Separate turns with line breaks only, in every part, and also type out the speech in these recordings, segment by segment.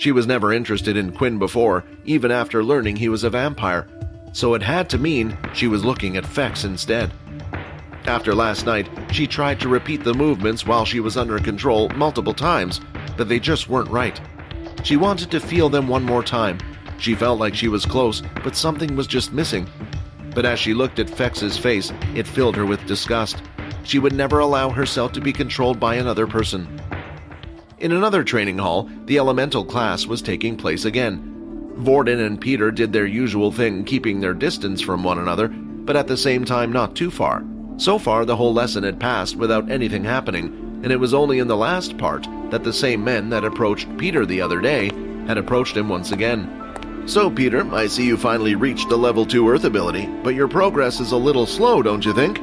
She was never interested in Quinn before, even after learning he was a vampire, so it had to mean she was looking at Fex instead. After last night, she tried to repeat the movements while she was under control multiple times, but they just weren't right. She wanted to feel them one more time. She felt like she was close, but something was just missing. But as she looked at Fex's face, it filled her with disgust. She would never allow herself to be controlled by another person. In another training hall, the elemental class was taking place again. Vorden and Peter did their usual thing, keeping their distance from one another, but at the same time not too far. So far, the whole lesson had passed without anything happening, and it was only in the last part that the same men that approached Peter the other day had approached him once again. "So, Peter, I see you finally reached the level 2 Earth ability, but your progress is a little slow, don't you think?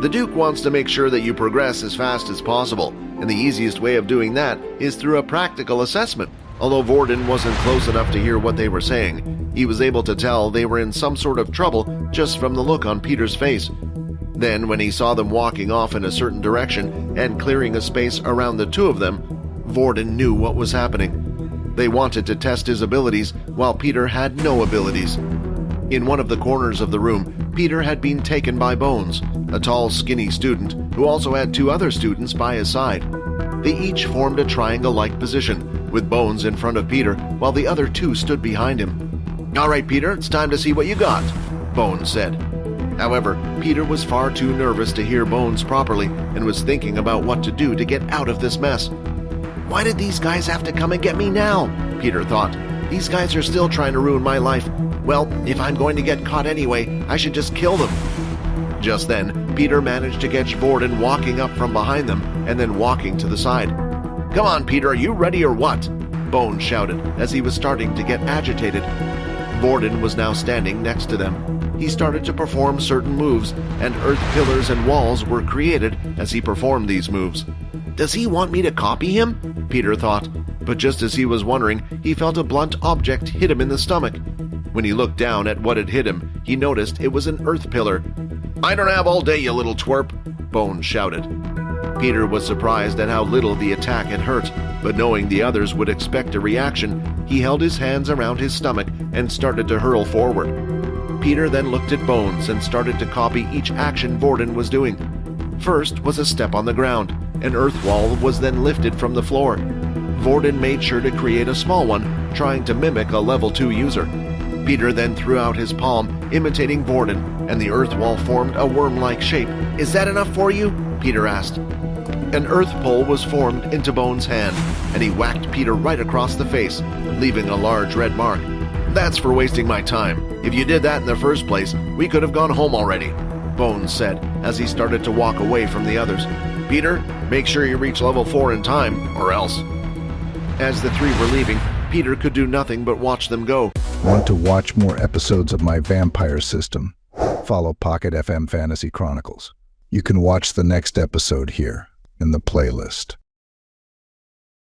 The Duke wants to make sure that you progress as fast as possible, and the easiest way of doing that is through a practical assessment." Although Vorden wasn't close enough to hear what they were saying, he was able to tell they were in some sort of trouble just from the look on Peter's face. Then, when he saw them walking off in a certain direction and clearing a space around the two of them, Vorden knew what was happening. They wanted to test his abilities while Peter had no abilities. In one of the corners of the room, Peter had been taken by Bones, a tall, skinny student who also had two other students by his side. They each formed a triangle-like position, with Bones in front of Peter while the other two stood behind him. "All right, Peter, it's time to see what you got," Bones said. However, Peter was far too nervous to hear Bones properly and was thinking about what to do to get out of this mess. "Why did these guys have to come and get me now?" Peter thought. "These guys are still trying to ruin my life. Well, if I'm going to get caught anyway, I should just kill them." Just then, Peter managed to catch Vorden walking up from behind them and then walking to the side. "Come on, Peter, are you ready or what?" Bones shouted as he was starting to get agitated. Vorden was now standing next to them. He started to perform certain moves, and earth pillars and walls were created as he performed these moves. "Does he want me to copy him?" Peter thought, but just as he was wondering, he felt a blunt object hit him in the stomach. When he looked down at what had hit him, he noticed it was an earth pillar. "I don't have all day, you little twerp," Bones shouted. Peter was surprised at how little the attack had hurt, but knowing the others would expect a reaction, he held his hands around his stomach and started to hurl forward. Peter then looked at Bones and started to copy each action Vorden was doing. First was a step on the ground. An earth wall was then lifted from the floor. Vorden made sure to create a small one, trying to mimic a level 2 user. Peter then threw out his palm, imitating Vorden, and the earth wall formed a worm-like shape. "Is that enough for you?" Peter asked. An earth pole was formed into Bones' hand, and he whacked Peter right across the face, leaving a large red mark. "That's for wasting my time. If you did that in the first place, we could have gone home already," Bones said as he started to walk away from the others. "Peter, make sure you reach level 4 in time, or else." As the three were leaving, Peter could do nothing but watch them go.
Want to watch more episodes of my vampire system? Follow Pocket FM Fantasy Chronicles. You can watch the next episode here in the playlist.